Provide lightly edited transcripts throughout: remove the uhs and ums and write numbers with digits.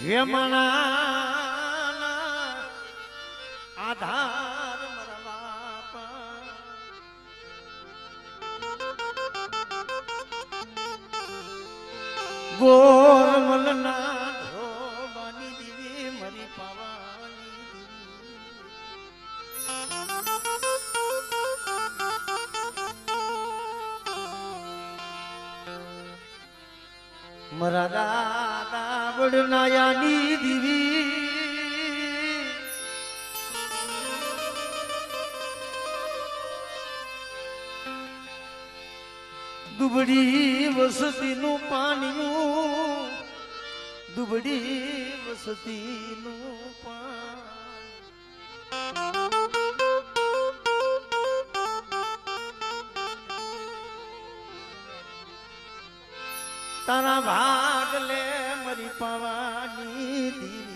યમના આધાર મારા બાપા ગોરમલના ધોબાની દીવી મારી પાવાની મારા દાદા વડનાયાની દીવી દુબળી વસતીનું પાણીયું દુબળી વસતીનું તારા ભાગ લે મરી પાવાની દીવી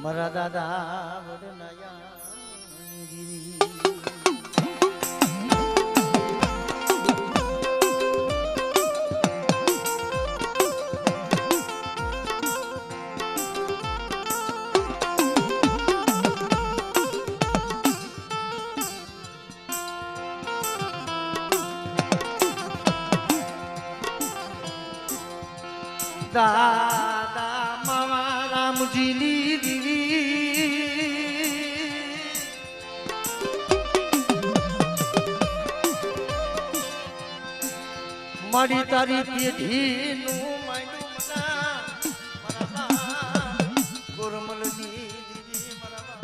મારા દાદા વડનાયા ગીરી દાદા મામા રામજીની દીવી મારી તારી પેઢીનું માયનું મના મારા ગોરમલની દીવી મારા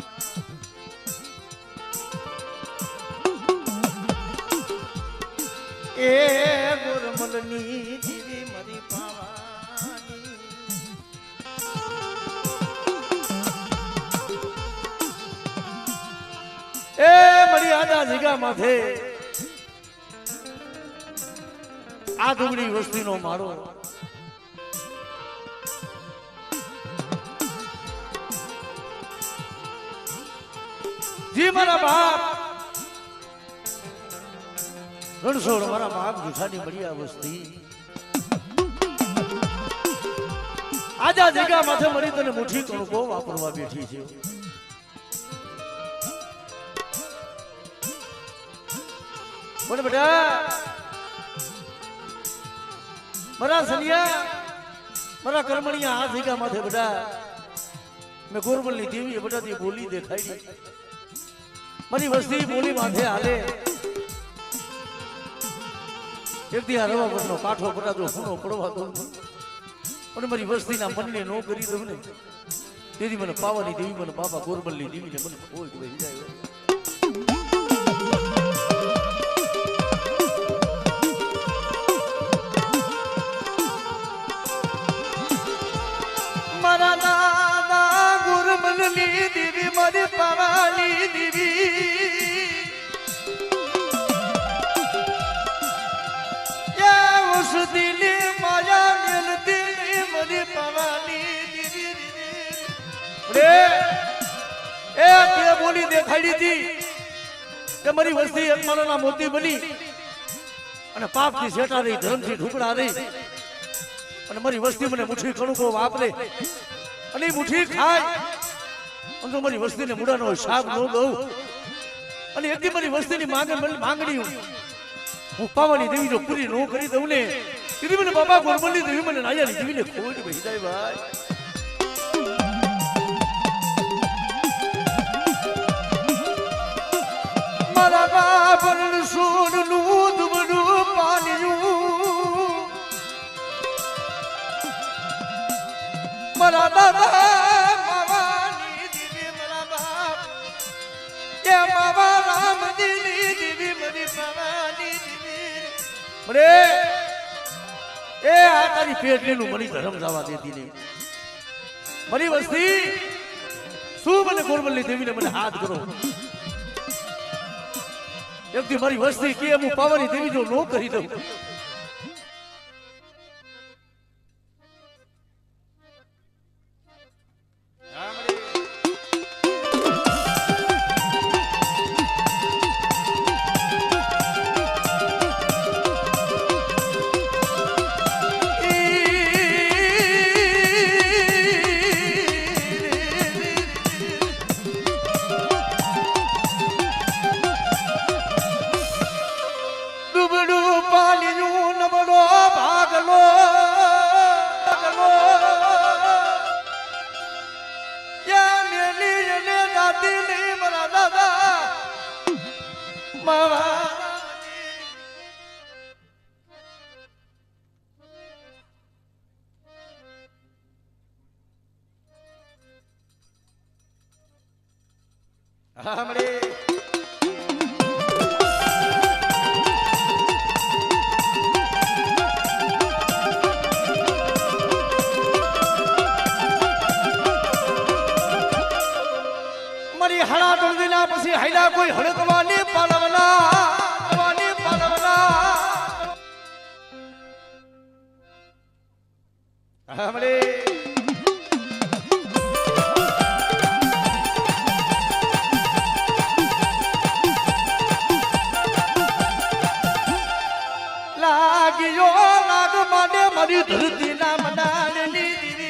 એ ગોરમલની દીવી મારી પાવા એ મરી આદા જીગા માથે આ દુબળી વસ્તીનો મારો જી મારા બાપ રણછોડ મારા બાપ જુઠાની મળી આ વસ્તી આજા જીગા માથે મળી તને મુઠ્ઠી કણકો વાપરવા બેઠી છે બોલે બેટા મારા સલિયા મારા કર્મણિયા આ જીગા માથે બેટા મેં ગોરમલની દેવી બેટા તે બોલી દેખાડી મારી વસ્તી બોલી માથે હાલે એક દી આ રવા પરનો કાઠો પટાતો ખૂણો પડવા દઉં અને મારી વસ્તીના મનને નો કરી દઉં ને તેથી મને પાવાની દેવી મને બાપા ગોરમલની દેવીને મને કોઈ કોઈ વિદાય મારા દાદા ગોરમલની દેવી મારી પાવાની દેવી વસતીને માયા મેલતી મારી પાવાની દેવી એ તે બોલી દેખાડી હતી કે મારી વસ્તી એક મારાના મોતી બની અને પાપથી શેઠા રહી ધર્મથી ઢુકડા રહી અને મારી વસ્તી મને મુઠ્ઠી કણુકો વાપરે અને એ મુઠ્ઠી ખાય અને તો મારી વસ્તીને મુડાનો શાક ન દઉં અને એકદી મારી વસ્તીની માંગણી હું પાવાની દેવી જો પૂરી ન કરી દઉં ને તેથી મને બાબા ગોરમલની દેવી મને નાયાની દેવીને ખોટ બેસી જાય ભાઈ મારા બાપણ સોનનું દુબળું પાણીયું મારા દાદા માવાની દેવી મારા બાપ કે બાબા રામજીની દેવી મારી પાવાની દેવી મરે એ આ તારી પેટલીનું મની ધર્મ જવા દેતી નહીં મારી વસ્તી શું મને ગોરમલની દેવીને મને હાથ કરો એકથી મારી વસ્તી કે હું પાવાની દેવી જો નો કરી દઉં हमरे मरी हड़ा तो दिना पसी हैला कोई हड़कवानी पालवना पालवनी पालवना हमरे लागियो लाग माने मरी धरती ना मनाने दीदी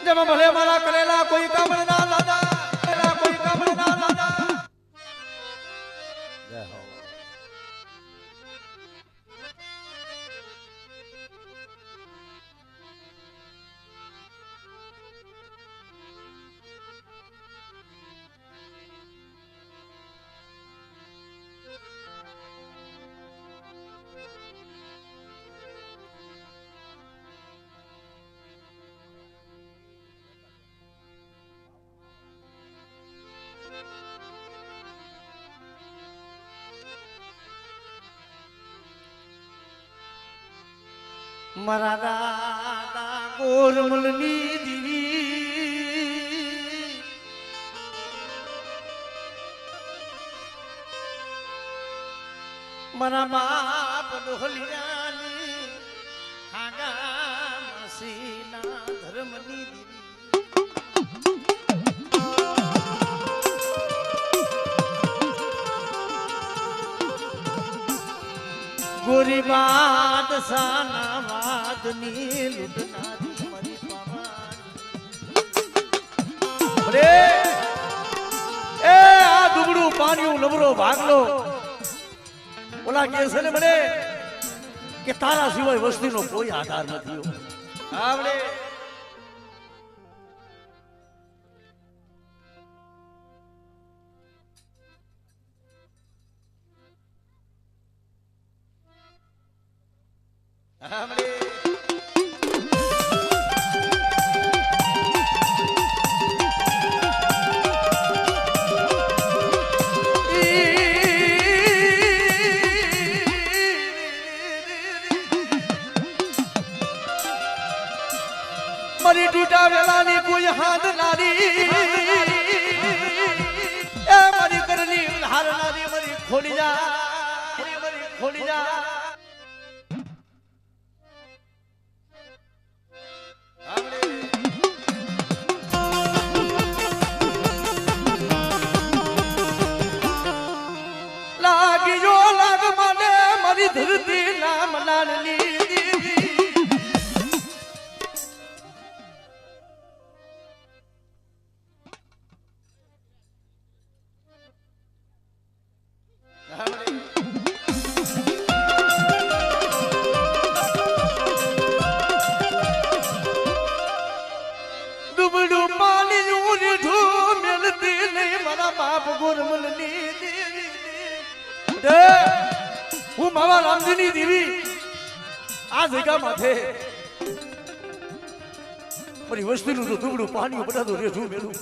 जब भले वाला करेला कोई काम ना लादा कोई काम ना लादा जय हो मरा दादा गोरमलनी दीवी मरा बाप डोहलियानी हागा मसीना धर्मनी दीवी गोरी बात साना वादनी लुटनारी मरी पावानी अरे ए आ दुबड़ू पानियो लबरो भागलो ओला कैसे ने बने કે તારા સિવાય વસ્તીનો કોઈ આધાર નથી આવડે हमरे मरी टूटा वेलानी कोई हाथ नारी ए मरी करनी हार नारी मरी खोली जा मरी खोली जा लागी जो लाग माने मरी धरती नाम लालनी दुबड़ू पानी यूरी ढू मिलती नहीं मरा बाप गुरमलनी दे હું માવા રામજીની દેવી આ જગ્યા માથે મારી વસ્તીનું તો દુબળું પાણી બધાનું રેઠું મેલું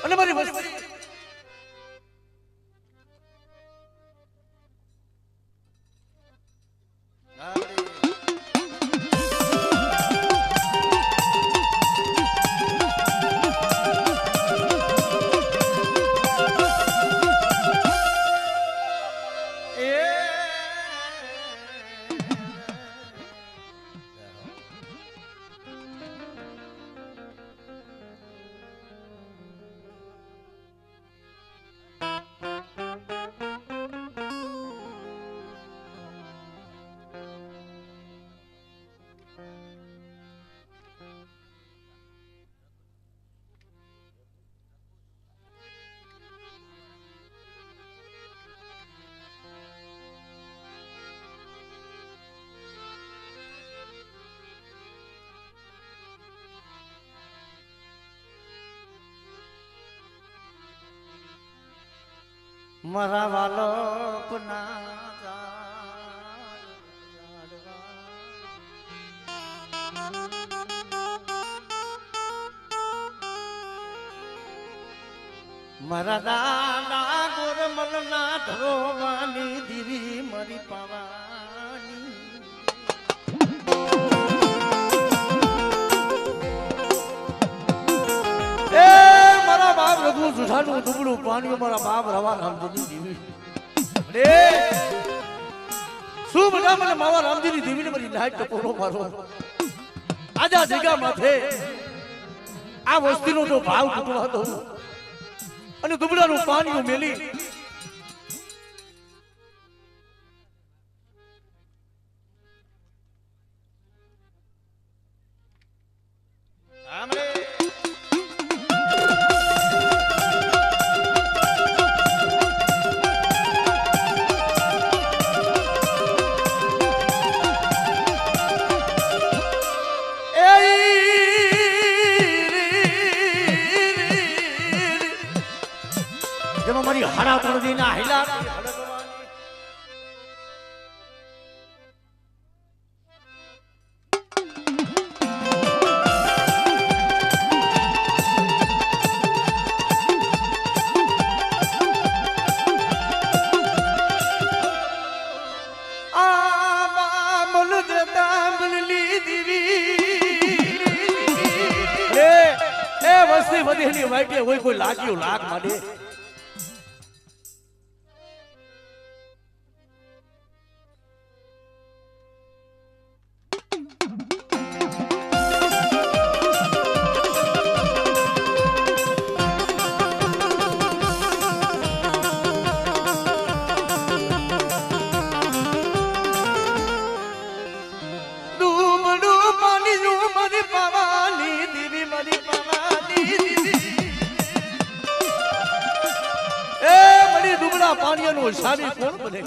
અને મારી વસ્તી મારા વાલો મારા દાદા ગોરમલ ના ધરોવાની દીવી મારી પાવાની એ મારા બાપ રઘુ સુઠાનું દુબળું પાણી મારા બાપ રવા રામજીની દીવી અરે શું બધા મને માવા રામજીની દીવીને મારી લાઈટ ટપોરો મારો આજા જગ્યા માથે આ વસ્તીનો જો ભાવ તૂટવા દઉં અને દુબળાનું પાણી મેલી જેમાં મારી હાડા તળદી ના હિલા વસ્તી વધેલી વાઈટે હોય કોઈ લાગ્યું લાગ માટે પાણીનો હિસાબી કોણ બને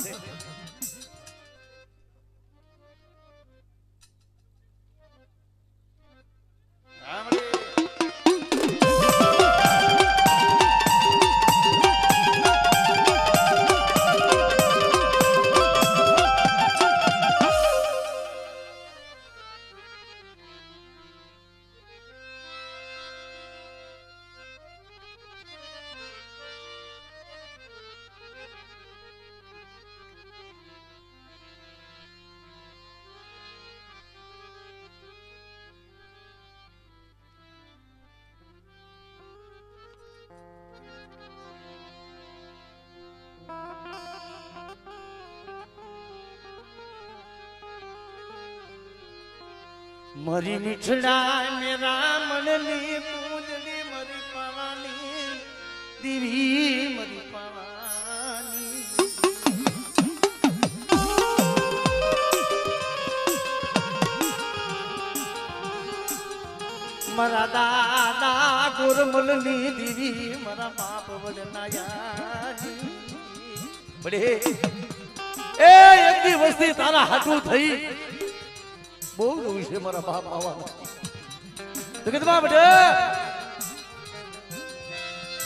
મરી મીઠડા મેરા મનની પૂજલી મરી પાવાની દીવી મરી પાવાની મારા દાદા ગોરમલની દીવી મારા બાપ વડનાયાની બડે એ એકદી વસ્તી તારા હાથું થઈ બહુ જોઈ છે મારા બાપ આવવાના તો કે તમારા બેટા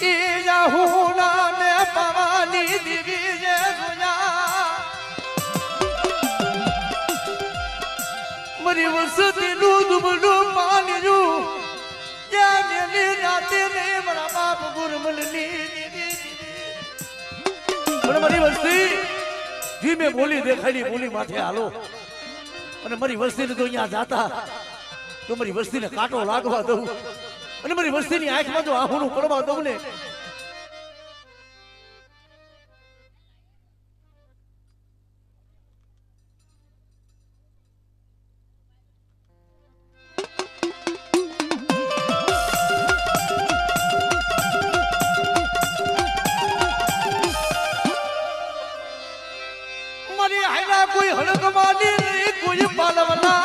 એ જાહુના મે પાવાની દીવી જે જોયા મરી વસતી નું દુબળું પાણી નું યા મેલી રાતે ને મારા બાપ ગુરમલની દીવી પણ મારી વસ્તી જી મેં બોલી દેખાડી બોલી માથે હાલો અને મારી વસ્તીને તો અહીંયા જાતા તો મારી વસ્તીને કાંટો લાગવા દઉં અને મારી વસ્તીની આંખમાં જો આહુનું પડવા દઉં ને મારી હાઈલા કોઈ હળકમાની નહીં કોઈ પાલવના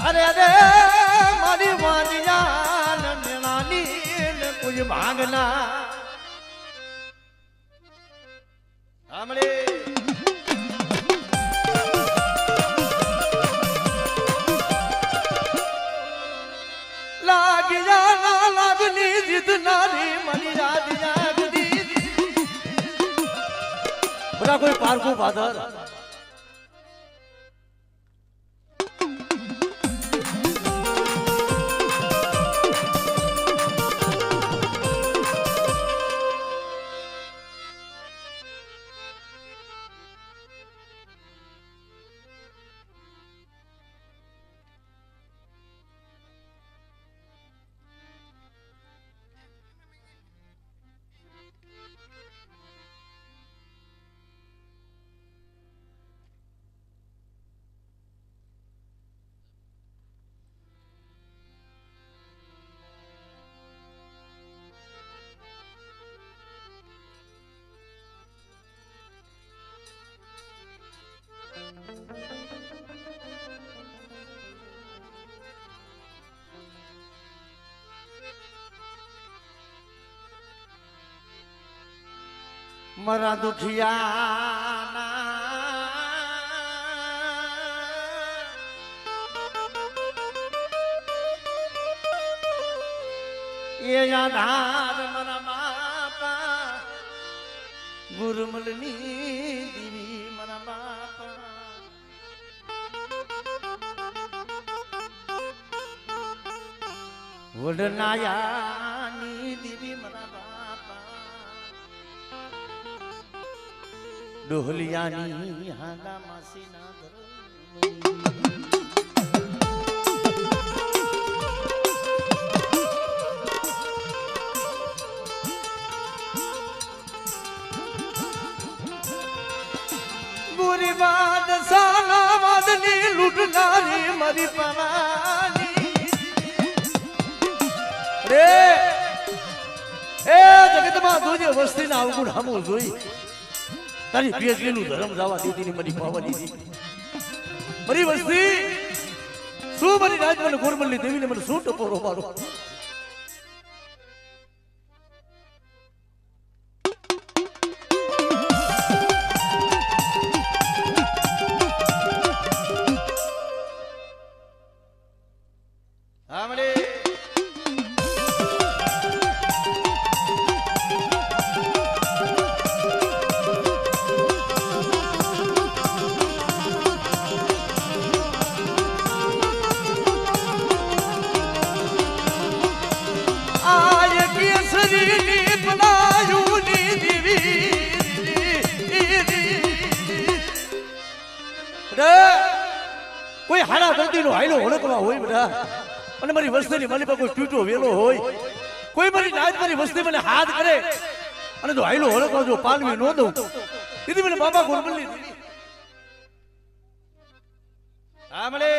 અરે અરે મારી વાનિયા નંદનાની કોઈ ભાગના આમળે લાગી જા લાગની જીતના ના કોઈ પારકું પાદર મારા દુખિયાના એ આધાર મારા બાપા ગુરુમલની દીવી મારા બાપા વડનાયાની દીવી મારા બાપા ડોહલિયાની હાલા માસીના ગોરી બાદ સાલા વાદની લૂટનારી મારી પવાની રે એ જગતમાં જોજે વસ્તીના અવગુણ હમું જોઈ તારી પીએચડી નું ધર્મ જવા દીધી ની મારી પાવાની મારી વસ્તી શું મારી રાજમાને ગોરમલની દેવીને મને શું ટપોરો મારો કોઈ હાડા દર્દીનો હાયલો ઓળખવા હોય બેટા અને મારી વસ્તીની મારી પાસે કોઈ તૂટો વેલો હોય કોઈ મારી નાજ મારી વસ્તી મને હાથ કરે અને જો હાયલો ઓળખવા જો પાલવી ન દઉં દીદી મને બાબા ગોરમલની હા મળે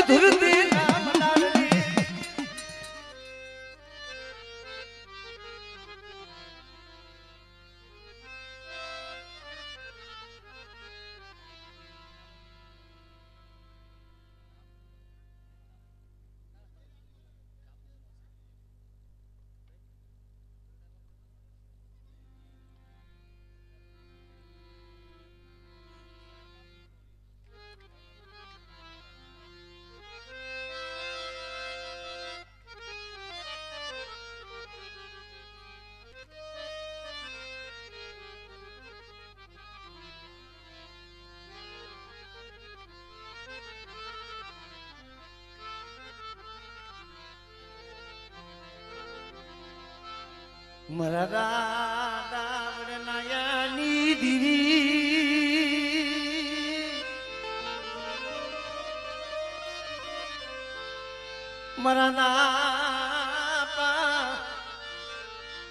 ધુરતી નામ લાડલી મારા દાદા વડનાયાની દીવી મારા નાપા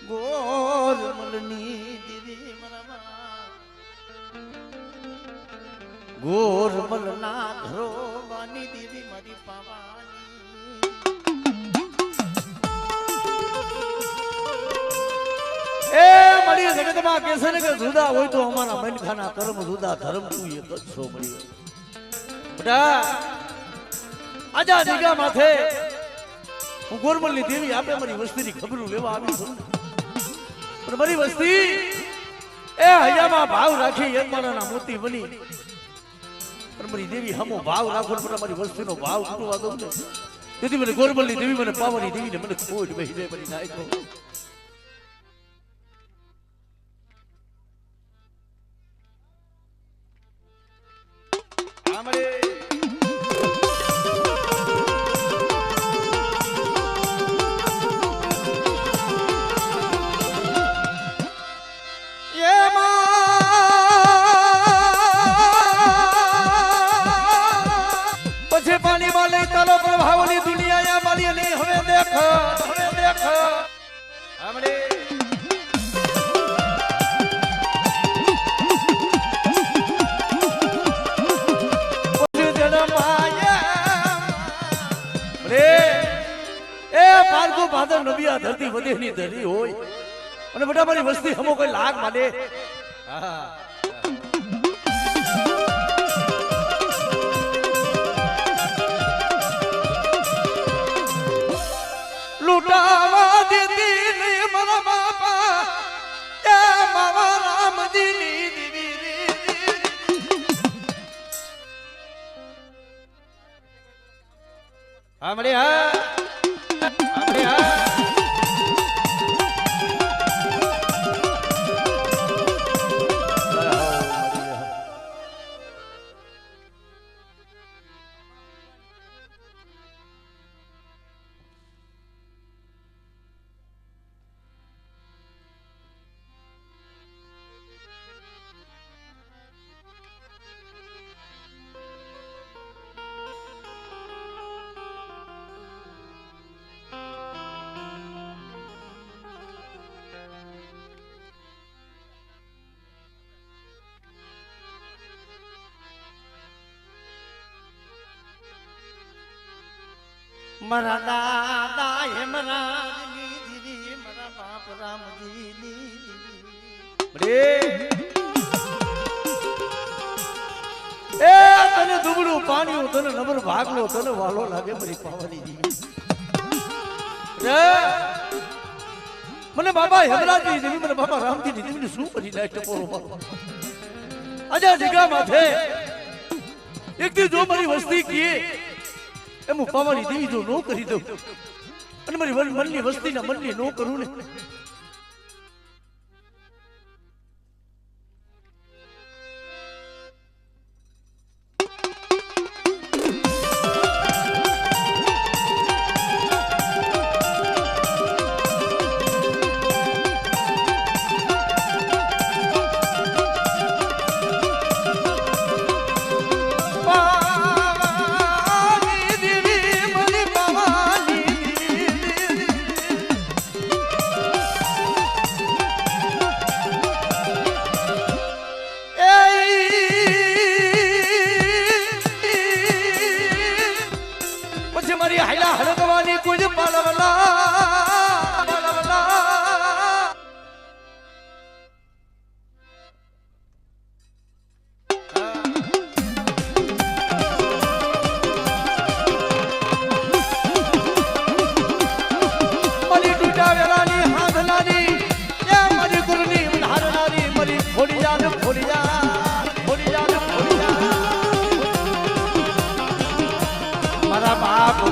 ગોરમલની દીવી મારા ગોરમલના ધરોબાની દીવી મારી પાવાની એ મળી જગતમાં કેસે ને કે જુદા હોય તો અમારા મનખાના કર્મ જુદા ધર્મ તું એક જ છો મળ્યો બેટા આજા જગ્યા માથે હું ગોરમલની દેવી આપણે મારી વસ્તીની ખબરું લેવા આવી છું પણ મારી વસ્તી એ હૈયામાં ભાવ રાખી યજમાનના મોતી બની પણ મારી દેવી હમો ભાવ રાખો પણ મારી વસ્તીનો ભાવ તૂટવા દઉં ને તેથી મને ગોરબલની દેવી મને પાવાની દેવીને મને ખોટ બેહી જાય મારી નાયકો આમરે પ્રભાવની દુનિયા મારી નહીં હવે દેખ હમણે ભાદર નબિયા ધરતી વધેની ધરી હોય અને બધા મારી વસ્તી હમો કોઈ લાગ માને લૂટાવા દેતી નહીં મારા બાપા એ મારા રામજીની દેવી હમણે હમણે મારા દાદા હેમરાજની દીદી મારા બાપ રામજીની એ તને દુબળું પાણી તને નંબર ભાગલો તને વાલો લાગે મારી પાવાની દીદી મને બાબા હેમરાજની દેવી મને બાબા રામજીની દેવીને શું કરી નાખ ટપોરો મારો આજા જગ્યા માથે એક દી જો મારી વસ્તી કીએ એમ હું પાવાની દેવી જો નો કરી દઉં અને મારી મનની વસ્તીના મનની નો કરું ને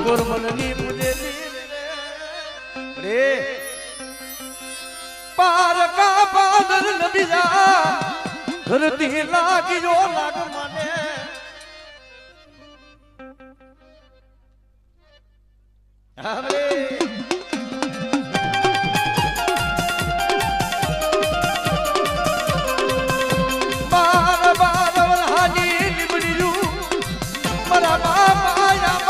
ગોરમલની પૂજેલી પાર કા પાદર નબીરા ધરતી લાગીઓ લાગ મને હમરે બાર બાર વલહાની લીબડીયું મારા બાપા યા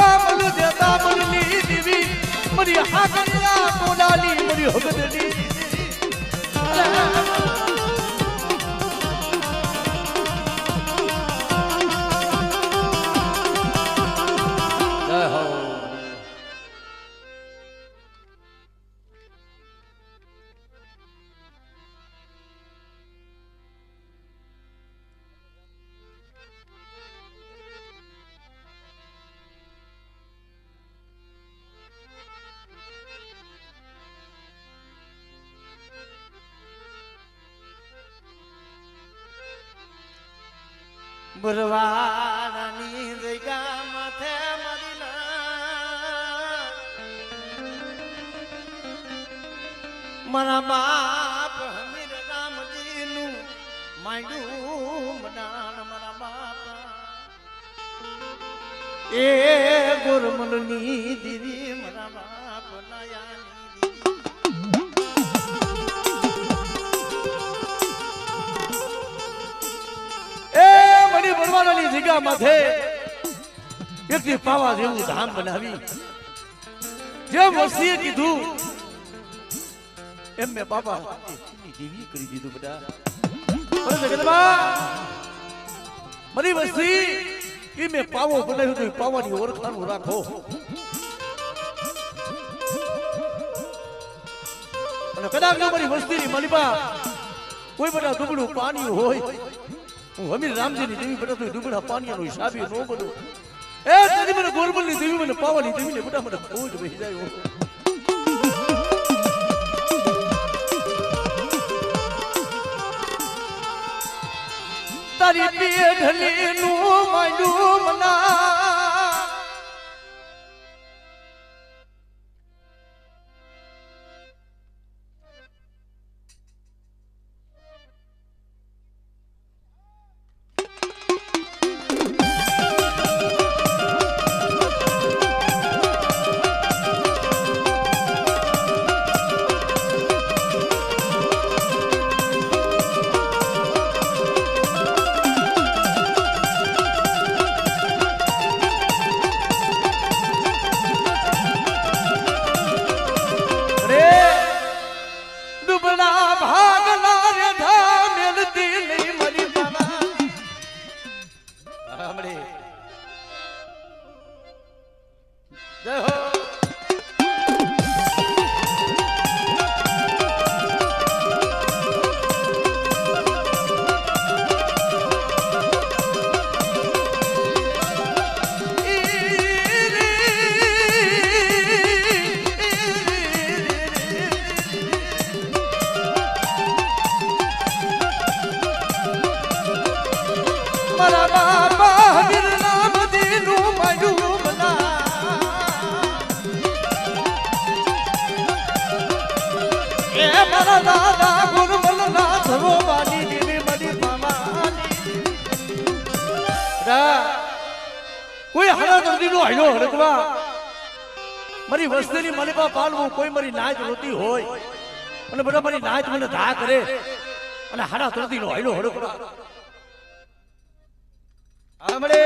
મરી હાકરિયા કોડાલી મરી હગદની જય હો બરવાડાની જગ્યા માથે મારી મારા બાપ હમીર રામજીનું માંડ્યું મડાણ મારા બાપ એ ગોરમલની દીદી મારા બાપ નાયાની દીદી એ મણી બરવાડાની જગ્યા માથે એકથી પાવા જેવું ધામ બનાવી જેમ વસ્તીએ કીધું એમ મેં બાપા દેવી કરી દીધું બધા મારી વસ્તી એ મેં પાવો બનાવ્યું તો પાવાની ઓળખાણ રાખો અને કદાચ મારી વસ્તીની માલિબા કોઈ બધા દુબળું પાણી હોય હું હમીર રામજીની દેવી બધા તો દુબળા પાણીનો હિસાબી ન બનું એ તારી મને ગોરબલની દેવી મને પાવાની દેવીને બધા મને ખોજ વહી જાય તારી પેઢલીનું માંડું મના કોઈ હરા દર્દી નો આયો હરકવા મારી વસ્તીની માલિબા પાલવું કોઈ મારી નાચ રોતી હોય અને બધા મારી નાચ મને ધા કરે અને હરા દર્દી નો આયો હરકવા આમડે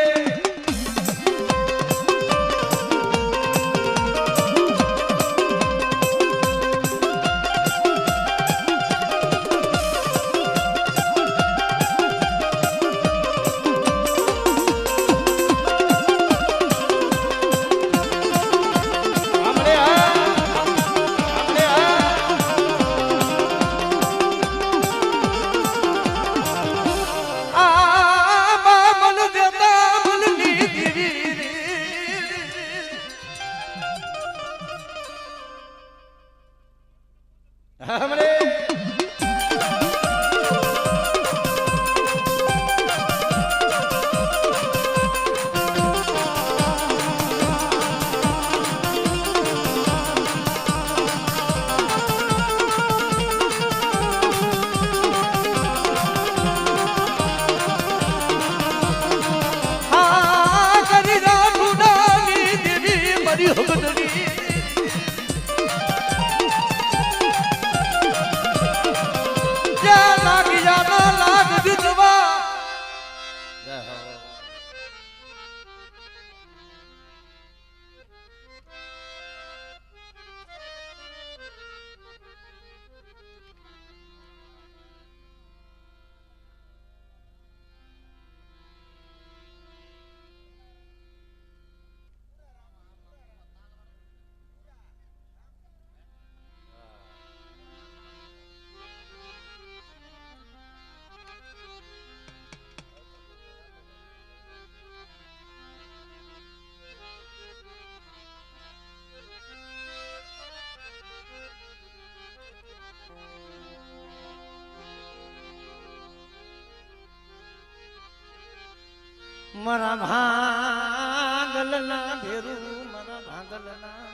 મારા ભાગલના ભેરું મારા ભાગલના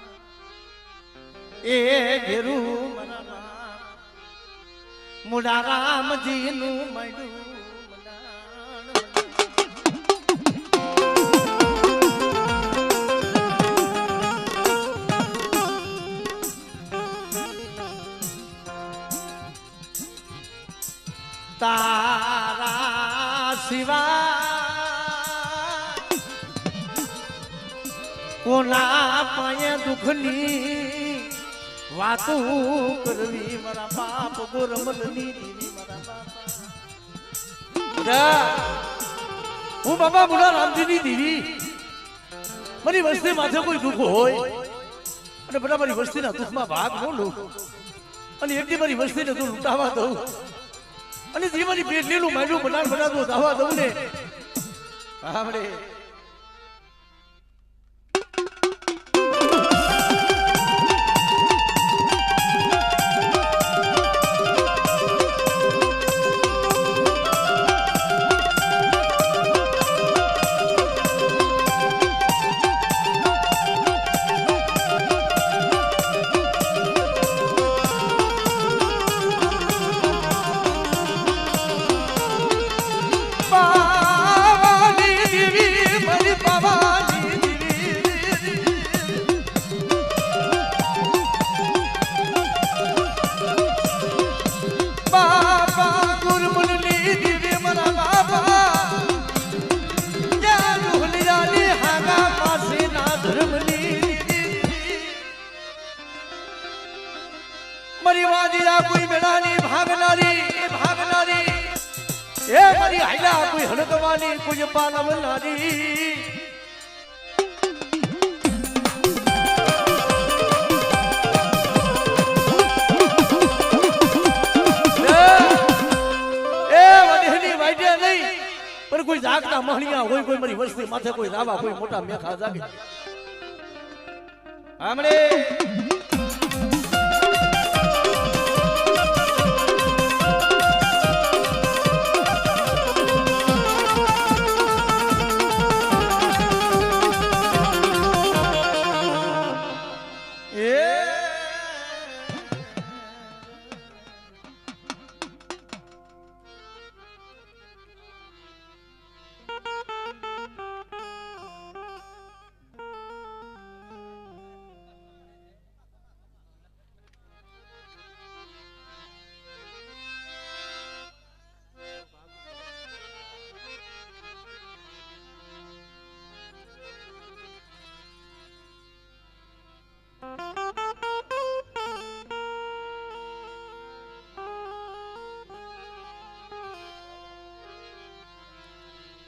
એ ભેરું મારા મુડા રામજીનું મળ્યું તારા સિવા કોના પાયે દુઃખની વાતો કરવી મારા બાપ ગોરમલની દેવી મારા બાપા હું બાબા બુડા રામજીની દેવી મારી વસ્તી માથે કોઈ દુઃખ હોય અને બધા મારી વસ્તીના દુઃખમાં ભાગ ન લઉં અને એકથી મારી વસ્તીને તું લૂંટાવા દઉં અને જે મારી પેટલીનું માયલું બનાવતું દાવા દઉં ને આપણે મારી વાદીરા કોઈ મેળાની ભાગનારી એ મારી હાઈલા કોઈ હડકવાની કોઈ પાલવનારી એ વડેની વાઈડે નહીં પણ કોઈ જાગતા મહણિયા હોય કોઈ મારી વસ્તી માથે કોઈ રાવા કોઈ મોટા મેખા જાગે આમળે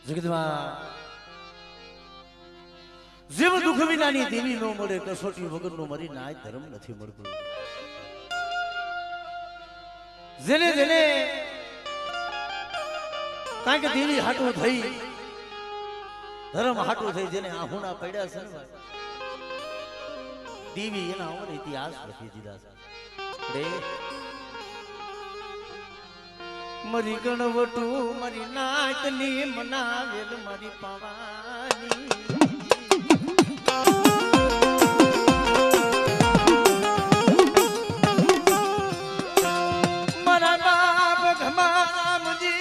જગતમાં જીવ દુઃખ વિનાની દેવી નો મળે કસોટી વગર નો મરી નાય ધર્મ નથી મળતો જેને જેને કારણ કે દેવી હાટું થઈ ધર્મ હાટું થઈ જેને આહુણા પડ્યા છે ને દેવી એના અમર ઇતિહાસ લખી દીધા છે મરી ગણવટું મરી નાચની મનાવેલ મારી પાવાની મારા બાપ ઘમામજી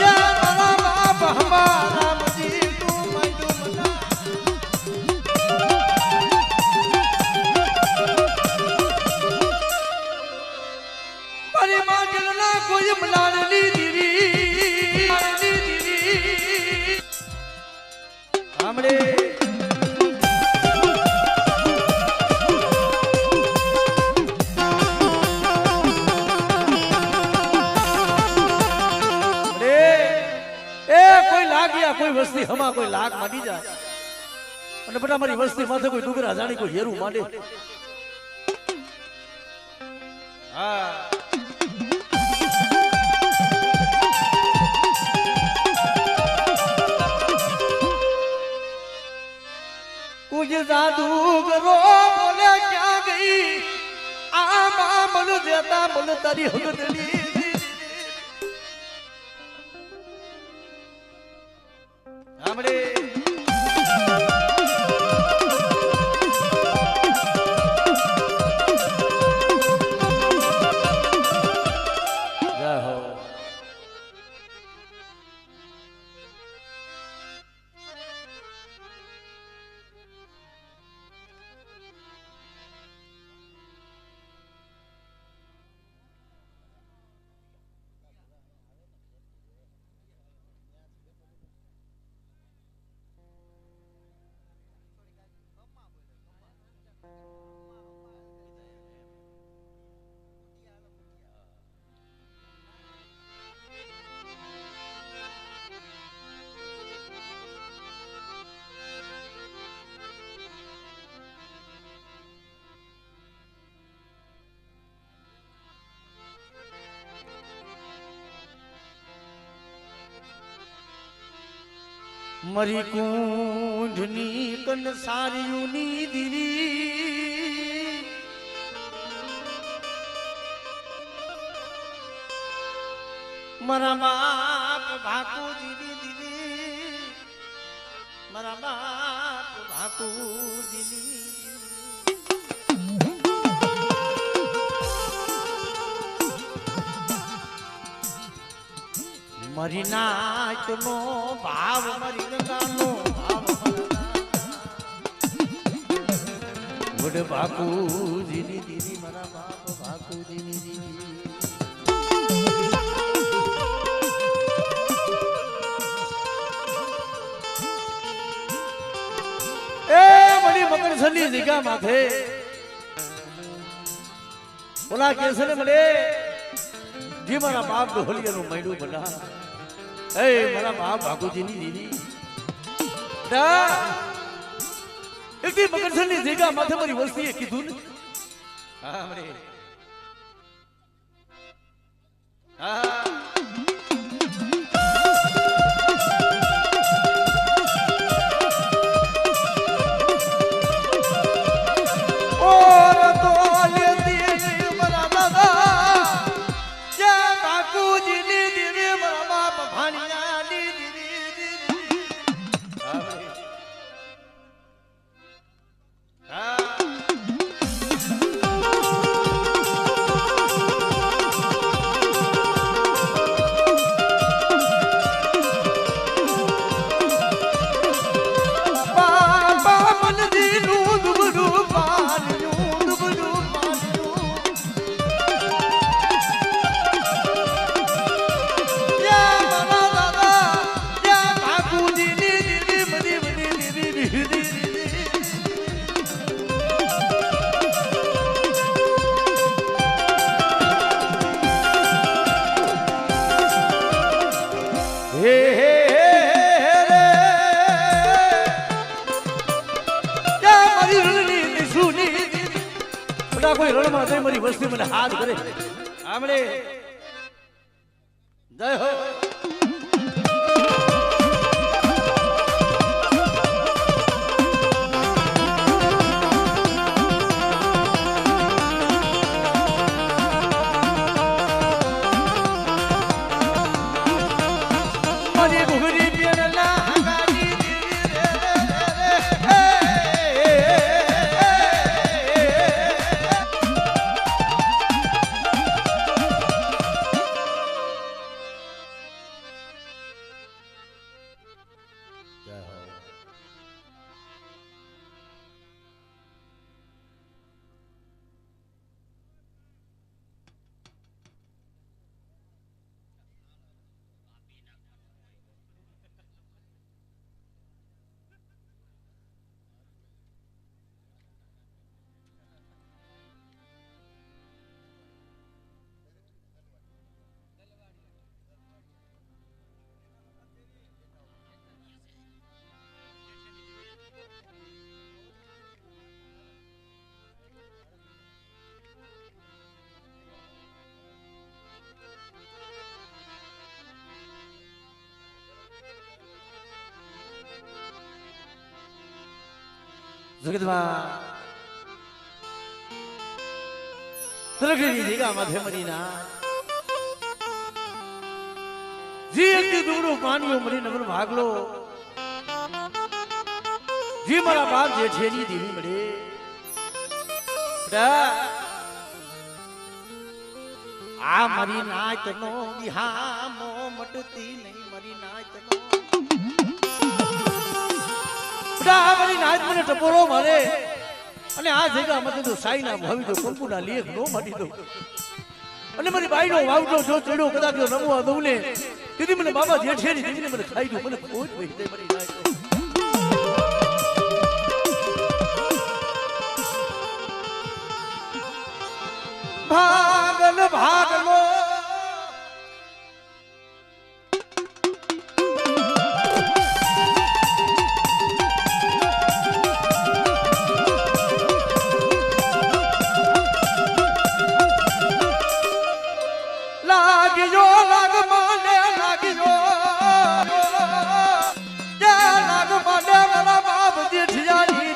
મારા બાપ હમારામજી તું માયુ મના કોઈ મલાડલી દીવી આમળે કોઈ લાગ્યા કોઈ વસ્તી હમા કોઈ લાગ માંડી જાય અને બધા મારી વસ્તી માથે કોઈ ડુગરા જાણી કોઈ હેરું માંડે હા कुछ जादूगरो बोले क्या गई आमा मन જેતા મન તારી હગદડી સાંભળે મરી કુંઢની કનસારીઓની દીરી મારા બાપ ભાકુ દીદી દીદી મારા બાપ ભાકુ દીદી મરી નાચનો ભાવ મરી ગંગાનો ભાવ વડ ભાકુ દીદી દીદી મારા બાપ ભાકુ દીદી દીદી એ મળી મકર સની જગ્યા માથે ઓલા કેસર મળે જે મારા બાપ ઢોલિયાનું મૈડું બના એ મારા બાપ ભાગુજીની દીદી એકથી મકરસરની જગ્યા માથે મારી વસ્તીએ કીધું ને હા મરે હા કોઈ રણમાં જઈ મારી વસ્તી મને હાથ કરે આમળે જય હો જગતમાં સરગરી જગ્યા માથે મરી ના જી એકથી દુગડું પાણીઓ મરી નગર ભાગલો જી મારા બાપ જેઠેની દેવી મળે આ મારી નાચ નો વિહામો મટતી નહીં મારી નાચ નો મારી નાચ મને ટપોરો મારે અને આ જગ્યા મત તો સાઈ ના ભાવી તો કંકુના લેખ નો મારી દઉં અને મારી બાઈ નો વાવડો જો ચડ્યો કદાચ રમવા દઉં ને તેથી મને બાબા જેઠેની દેવીને મને ખાઈ દઉં મને કોઈ જ વહી દે મારી નાચ ભાગલ ભાગલો લાગ્યો લાગ મને લાગ્યો લાગ મને મારા બાપ જેઠિયાની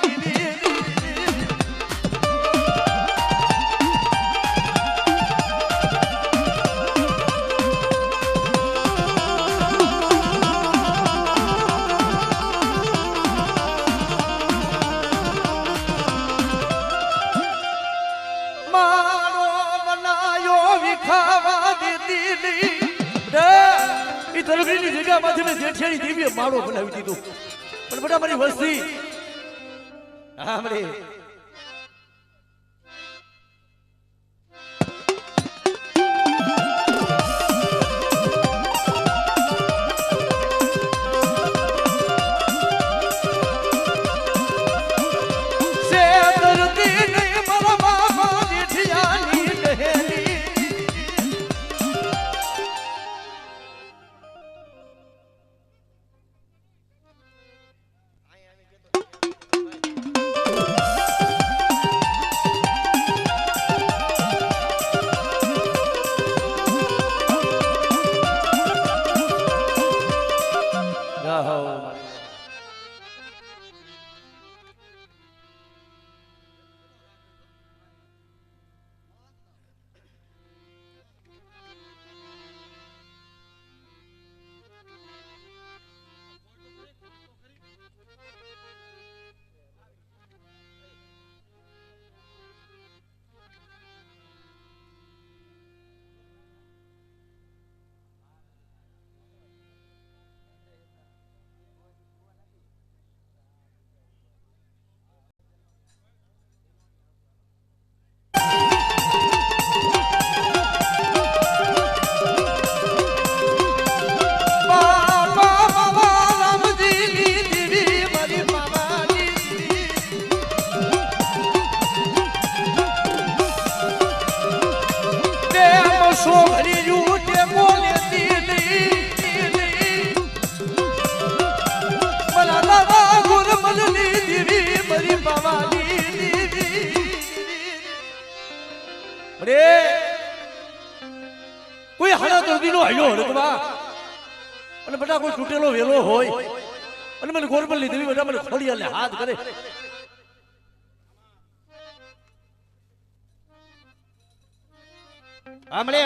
તરફની જગ્યા માંથી મેં જેઠિયાની દેવીએ માળો બનાવી દીધો પણ બેટા મારી વસ્તી હા મરે કોઈ હાડા દર્દીનો હયો હરકવા અને બેટા કોઈ તૂટેલો વેલો હોય અને મને ગોરબલ ની દેવી બેટા મને ખોડિયાને હાથ કરે આમળે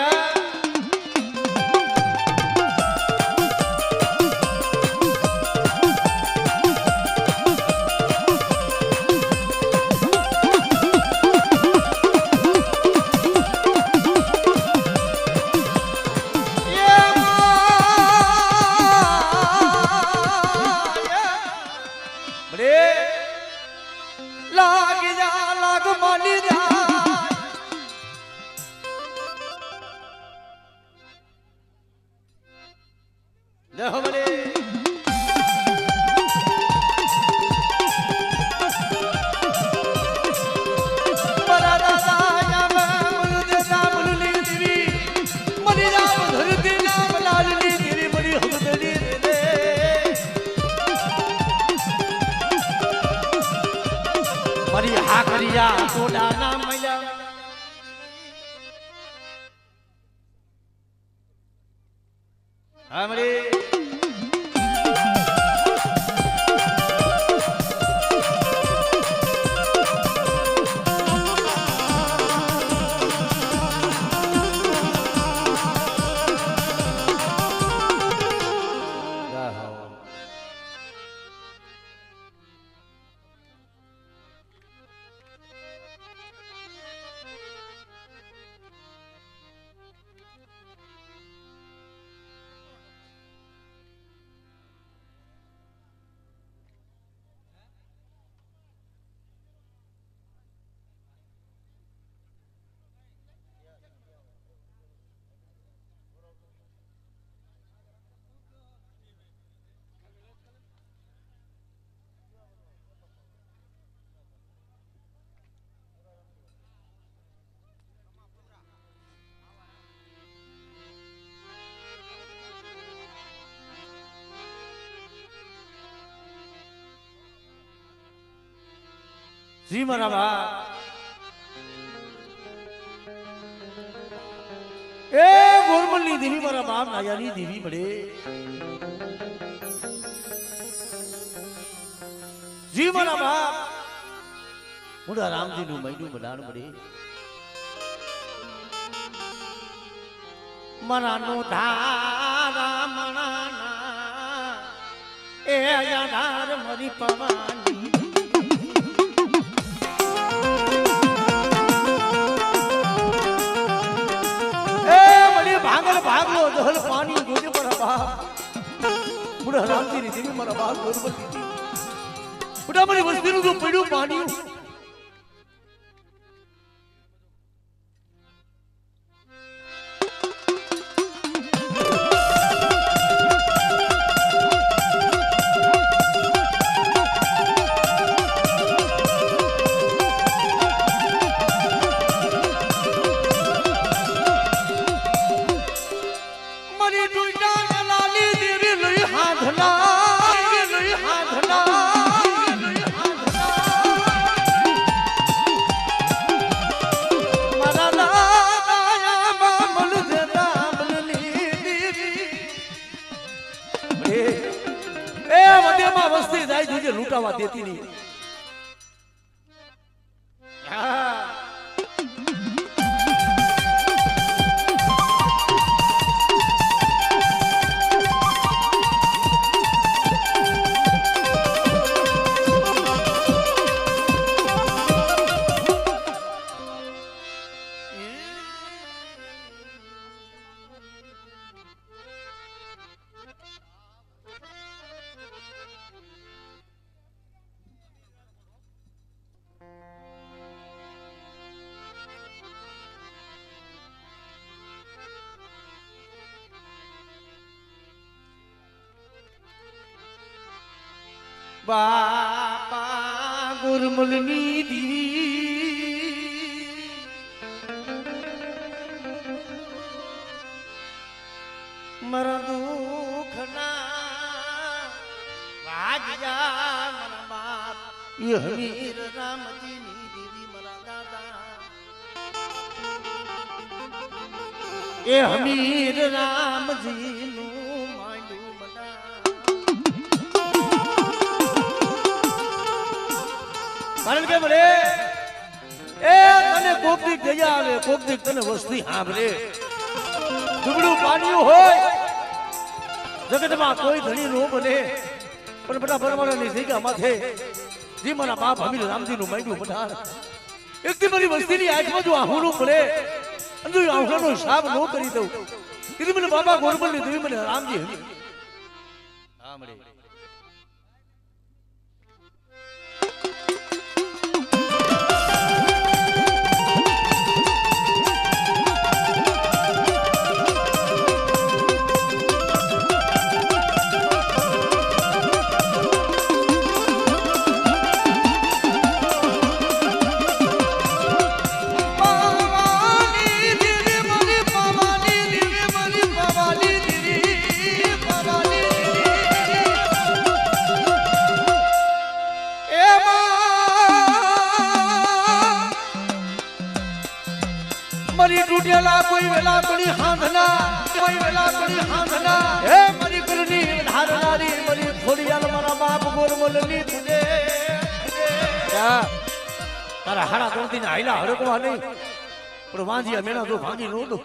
મારી હા કરિયા સોડા ના મૈયા हमरे જી મારા બા એ ગોરમલની દેવી મારા બાપ નાયાની દેવી મળે જી મારા બાપ મોટા રામજી નું મૈનું બનાણ મળે મરાનો ધારા મણાના એ યાદાર મરી પવાની ભાગલો જહલ પાણી જોજે મારા બાપ બુડા રામજી ની દેવી મારા બાપ ગોરબલ દીધી બુડા મારી વસ્તીનું તો પડ્યું પાણી વસ્તી જાય જોજે લૂંટાવા દેતી નહીં બાપા ગુરમલની દીવી મારા દુઃખના વાજ્યા મારા બાપ એ હમીર રામજીની દીવી મારા દાદા એ હમીર રામજીનું માંડું બના કારણ કે મને એ તને કોકની દયા આવે કોકની તને વસ્તી સાંભળે દુબળું પાણી હોય જગતમાં કોઈ ધણી નો બને પણ બધા પરમાણાની જગ્યા માથે જી મારા બાપ હમીર રામજીનું માંડ્યું પધાર એકથી મારી વસ્તીની આંખમાં જો આહુડું પડે અને જો આહુડાનો હિસાબ ન કરી દઉં કીધું મને બાબા ગોરબલની દેવી મને રામજી હમી હા મળે મરી તૂટેલા કોઈ વેલા તણી હાંધના કોઈ વેલા તણી હાંધના હે મરી કરની ધારનારી મરી ખોડિયાલ મારા બાપ ગોરમલની તુજે તારા હાડા દોડીને આઈલા હરકવા નહીં પણ વાંજીયા મેણા તો ભાંગી નો દો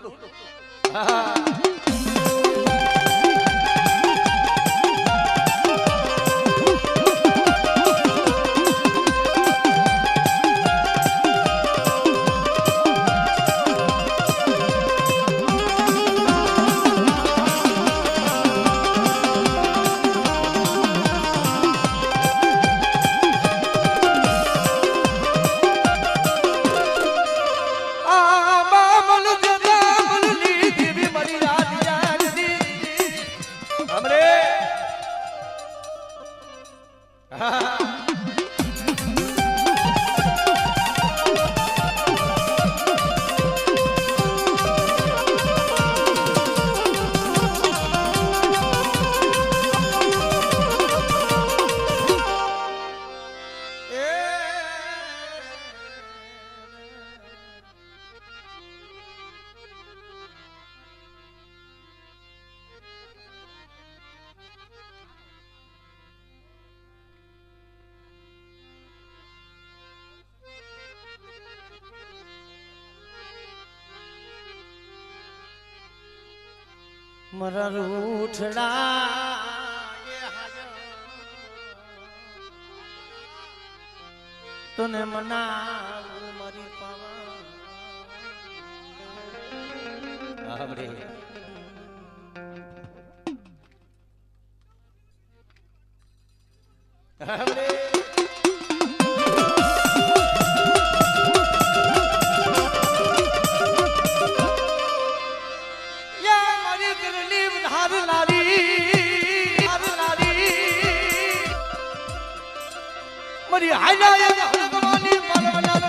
મારા રૂઠડા તને મનાવું મારી પાવા આવડે આવડે મરી હાયલા હલકમાની મનમના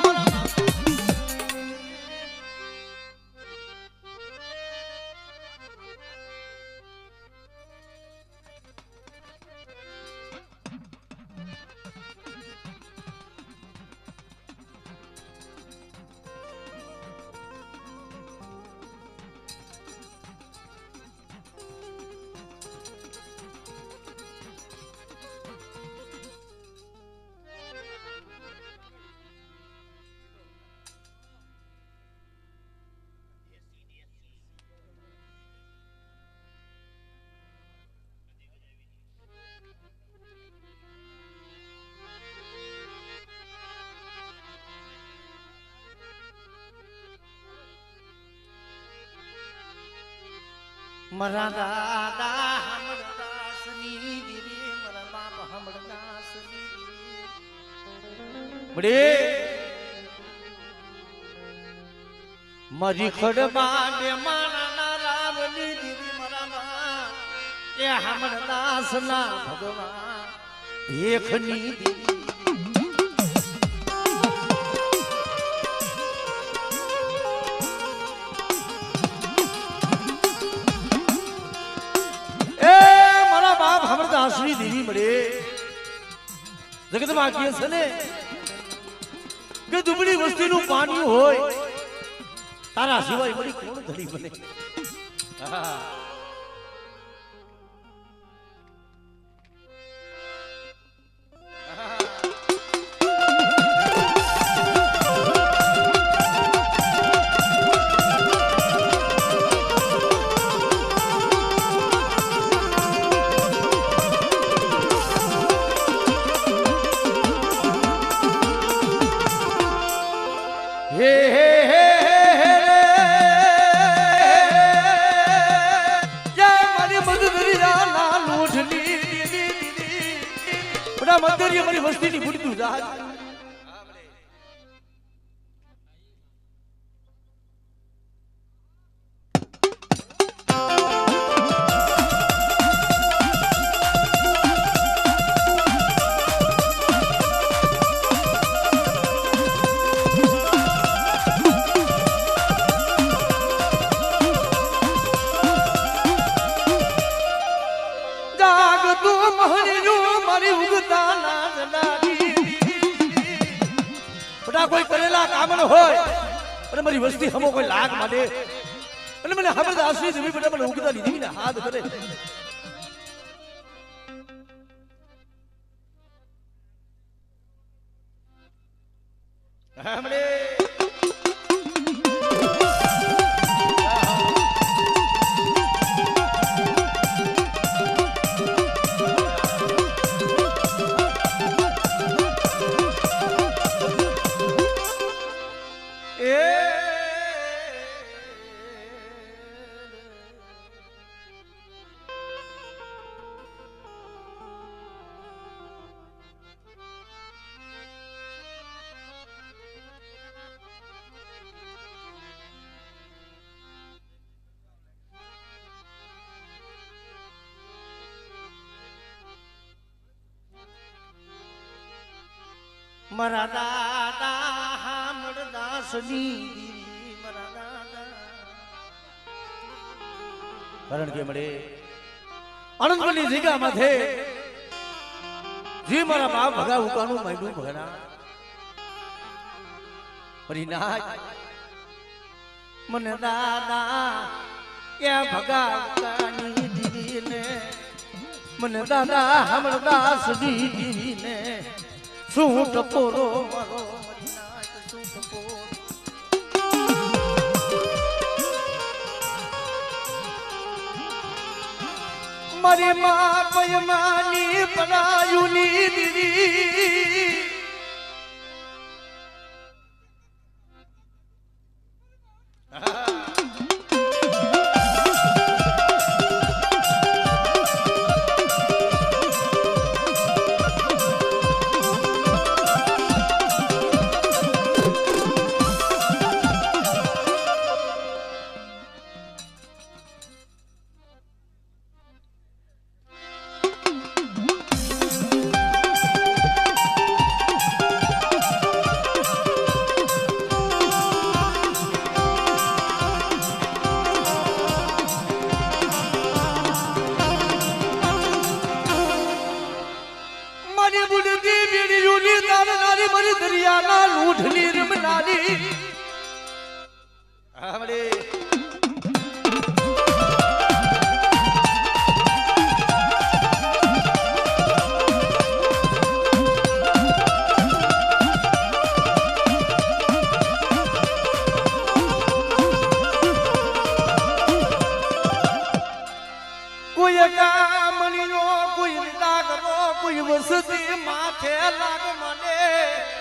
મરા દાદા હમદાસની દીદી મરા બાપ હમદાસની બડે મરી ખડબા બે માના રાવની દીદી મરા બા એ હમદાસના ભગવાન ભેખની દીદી દાસની દેવી મળે જગતમાં કહે છે ને કે દુબળી વસ્તીનું પાણી હોય તારા સિવાય મળી કોણ ધણી બને મારી વસ્તીની બુડતું રાજ કોઈ કરેલા કામ ન હોય અને મારી વસ્તી હમો કોઈ લાગ માંડે અને મને ખબર આશરી જમી પડે મને ઉગતા લીધી ને હાથ કરે હમણે મારા દાદા હામળદાસની દીદી મારા દાદા કારણ કે મળે આનંદની જગ્યામાં થે જે મારા બાપ ભગા ઉકાનું માંડું ભગના ફરી ના મને દાદા એ ભગા ઉકાની દીદીને મને દાદા હામળદાસની દીદીને શું ટપોરો મારો મદીનાથ શું ટપોરો મારી માં પયમાની પરાયુની દીદી દરિયાના લૂંઢની રમનારી કોઈ કામણીનો કોઈ લાગનો કોઈ વસતી માથે લાગ મને